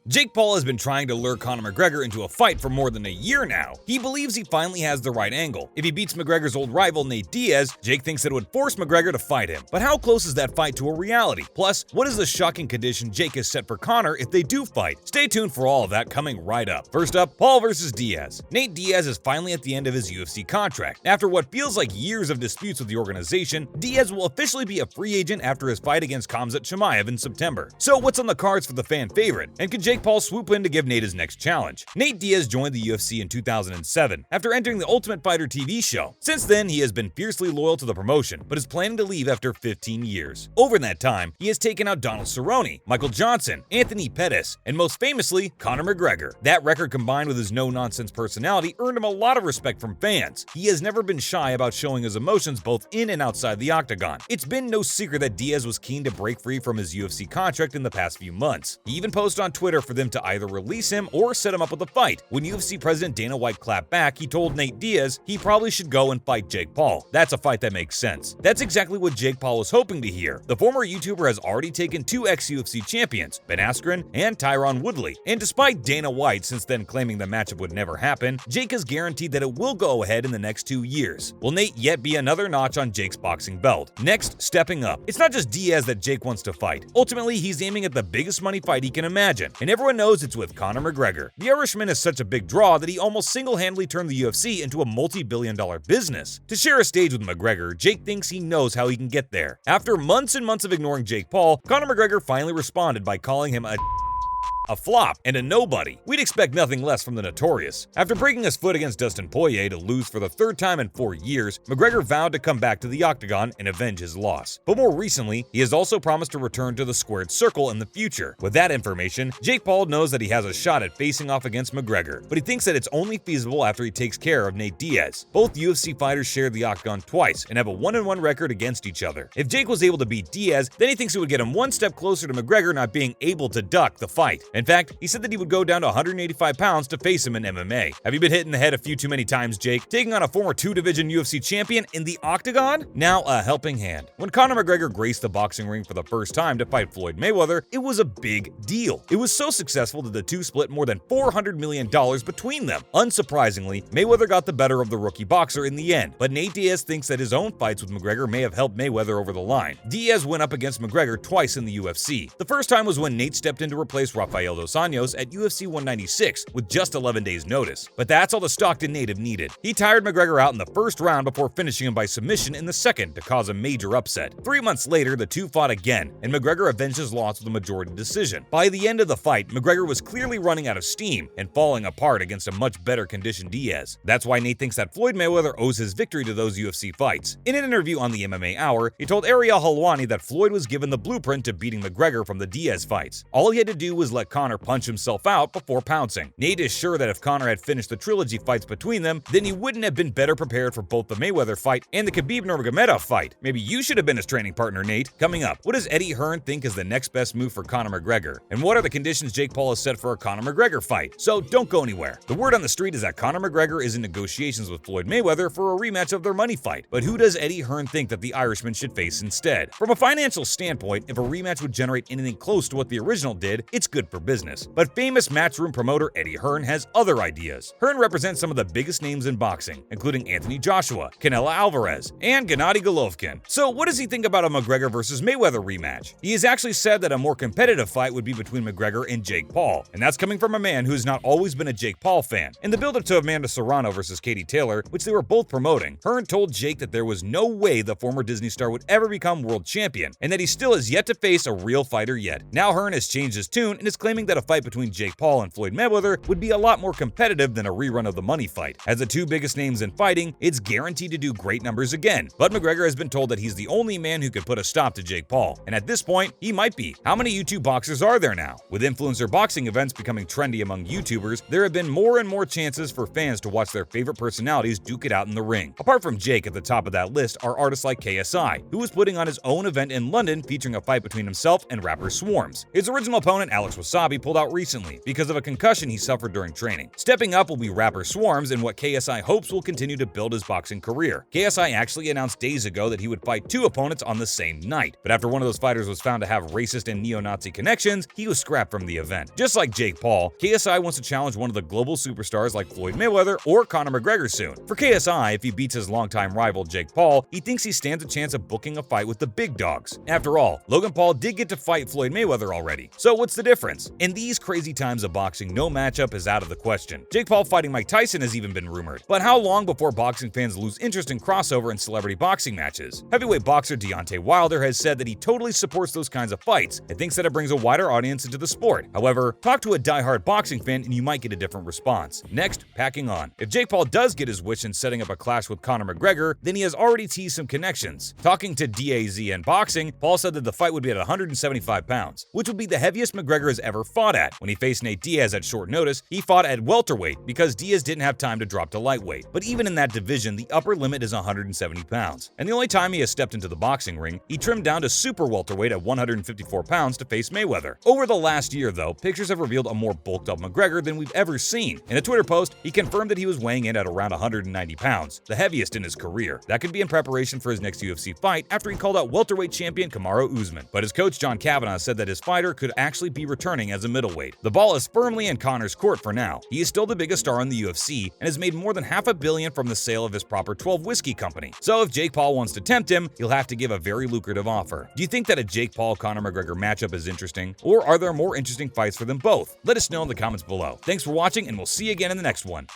Jake Paul has been trying to lure Conor McGregor into a fight for more than a year now. He believes he finally has the right angle. If he beats McGregor's old rival Nate Diaz, Jake thinks that it would force McGregor to fight him. But how close is that fight to a reality? Plus, what is the shocking condition Jake has set for Conor if they do fight? Stay tuned for all of that coming right up. First up, Paul versus Diaz. Nate Diaz is finally at the end of his UFC contract. After what feels like years of disputes with the organization, Diaz will officially be a free agent after his fight against Khamzat Chimaev in September. So what's on the cards for the fan favorite? And can Jake Paul swoop in to give Nate his next challenge? Nate Diaz joined the UFC in 2007 after entering the Ultimate Fighter TV show. Since then, he has been fiercely loyal to the promotion, but is planning to leave after 15 years. Over that time, he has taken out Donald Cerrone, Michael Johnson, Anthony Pettis, and most famously, Conor McGregor. That record combined with his no-nonsense personality earned him a lot of respect from fans. He has never been shy about showing his emotions both in and outside the octagon. It's been no secret that Diaz was keen to break free from his UFC contract in the past few months. He even posted on Twitter for them to either release him or set him up with a fight. When UFC President Dana White clapped back, he told Nate Diaz he probably should go and fight Jake Paul. That's a fight that makes sense. That's exactly what Jake Paul was hoping to hear. The former YouTuber has already taken two ex-UFC champions, Ben Askren and Tyron Woodley. And despite Dana White since then claiming the matchup would never happen, Jake has guaranteed that it will go ahead in the next 2 years. Will Nate yet be another notch on Jake's boxing belt? Next, stepping up. It's not just Diaz that Jake wants to fight. Ultimately, he's aiming at the biggest money fight he can imagine, and everyone knows it's with Conor McGregor. The Irishman is such a big draw that he almost single-handedly turned the UFC into a multi-billion-dollar business. To share a stage with McGregor, Jake thinks he knows how he can get there. After months and months of ignoring Jake Paul, Conor McGregor finally responded by calling him a flop and a nobody. We'd expect nothing less from the notorious. After breaking his foot against Dustin Poirier to lose for the third time in 4 years, McGregor vowed to come back to the octagon and avenge his loss. But more recently, he has also promised to return to the squared circle in the future. With that information, Jake Paul knows that he has a shot at facing off against McGregor, but he thinks that it's only feasible after he takes care of Nate Diaz. Both UFC fighters shared the octagon twice and have a 1-1 record against each other. If Jake was able to beat Diaz, then he thinks it would get him one step closer to McGregor not being able to duck the fight. In fact, he said that he would go down to 185 pounds to face him in MMA. Have you been hit in the head a few too many times, Jake? Taking on a former 2-division UFC champion in the octagon? Now a helping hand. When Conor McGregor graced the boxing ring for the first time to fight Floyd Mayweather, it was a big deal. It was so successful that the two split more than $400 million between them. Unsurprisingly, Mayweather got the better of the rookie boxer in the end, but Nate Diaz thinks that his own fights with McGregor may have helped Mayweather over the line. Diaz went up against McGregor twice in the UFC. The first time was when Nate stepped in to replace Rafael dos Anjos at UFC 196 with just 11 days notice. But that's all the Stockton native needed. He tired McGregor out in the first round before finishing him by submission in the second to cause a major upset. 3 months later, the two fought again, and McGregor avenged his loss with a majority decision. By the end of the fight, McGregor was clearly running out of steam and falling apart against a much better conditioned Diaz. That's why Nate thinks that Floyd Mayweather owes his victory to those UFC fights. In an interview on the MMA Hour, he told Ariel Helwani that Floyd was given the blueprint to beating McGregor from the Diaz fights. All he had to do was let Conor punch himself out before pouncing. Nate is sure that if Conor had finished the trilogy fights between them, then he wouldn't have been better prepared for both the Mayweather fight and the Khabib Nurmagomedov fight. Maybe you should have been his training partner, Nate. Coming up, what does Eddie Hearn think is the next best move for Conor McGregor? And what are the conditions Jake Paul has set for a Conor McGregor fight? So don't go anywhere. The word on the street is that Conor McGregor is in negotiations with Floyd Mayweather for a rematch of their money fight. But who does Eddie Hearn think that the Irishman should face instead? From a financial standpoint, if a rematch would generate anything close to what the original did, it's good for business. But famous matchroom promoter Eddie Hearn has other ideas. Hearn represents some of the biggest names in boxing, including Anthony Joshua, Canelo Alvarez, and Gennady Golovkin. So what does he think about a McGregor versus Mayweather rematch? He has actually said that a more competitive fight would be between McGregor and Jake Paul, and that's coming from a man who's not always been a Jake Paul fan. In the build-up to Amanda Serrano versus Katie Taylor, which they were both promoting, Hearn told Jake that there was no way the former Disney star would ever become world champion, and that he still has yet to face a real fighter yet. Now Hearn has changed his tune and is claiming that a fight between Jake Paul and Floyd Mayweather would be a lot more competitive than a rerun of the money fight. As the two biggest names in fighting, it's guaranteed to do great numbers again. But McGregor has been told that he's the only man who could put a stop to Jake Paul, and at this point, he might be. How many YouTube boxers are there now? With influencer boxing events becoming trendy among YouTubers, there have been more and more chances for fans to watch their favorite personalities duke it out in the ring. Apart from Jake, at the top of that list are artists like KSI, who was putting on his own event in London featuring a fight between himself and rapper Swarms. His original opponent, Alex Wasabi, Wasabi pulled out recently because of a concussion he suffered during training. Stepping up will be rapper Swarms in what KSI hopes will continue to build his boxing career. KSI actually announced days ago that he would fight 2 opponents on the same night, but after one of those fighters was found to have racist and neo-Nazi connections, he was scrapped from the event. Just like Jake Paul, KSI wants to challenge one of the global superstars like Floyd Mayweather or Conor McGregor soon. For KSI, if he beats his longtime rival Jake Paul, he thinks he stands a chance of booking a fight with the big dogs. After all, Logan Paul did get to fight Floyd Mayweather already, so what's the difference? In these crazy times of boxing, no matchup is out of the question. Jake Paul fighting Mike Tyson has even been rumored. But how long before boxing fans lose interest in crossover and celebrity boxing matches? Heavyweight boxer Deontay Wilder has said that he totally supports those kinds of fights and thinks that it brings a wider audience into the sport. However, talk to a diehard boxing fan and you might get a different response. Next, packing on. If Jake Paul does get his wish in setting up a clash with Conor McGregor, then he has already teased some connections. Talking to DAZ and Boxing, Paul said that the fight would be at 175 pounds, which would be the heaviest McGregor has ever fought at. When he faced Nate Diaz at short notice, he fought at welterweight because Diaz didn't have time to drop to lightweight. But even in that division, the upper limit is 170 pounds. And the only time he has stepped into the boxing ring, he trimmed down to super welterweight at 154 pounds to face Mayweather. Over the last year, though, pictures have revealed a more bulked up McGregor than we've ever seen. In a Twitter post, he confirmed that he was weighing in at around 190 pounds, the heaviest in his career. That could be in preparation for his next UFC fight after he called out welterweight champion Kamaru Usman. But his coach John Kavanagh said that his fighter could actually be returning as a middleweight. The ball is firmly in Conor's court for now. He is still the biggest star in the UFC and has made more than $500 million from the sale of his Proper 12 whiskey company. So if Jake Paul wants to tempt him, he'll have to give a very lucrative offer. Do you think that a Jake Paul-Conor McGregor matchup is interesting? Or are there more interesting fights for them both? Let us know in the comments below. Thanks for watching, and we'll see you again in the next one.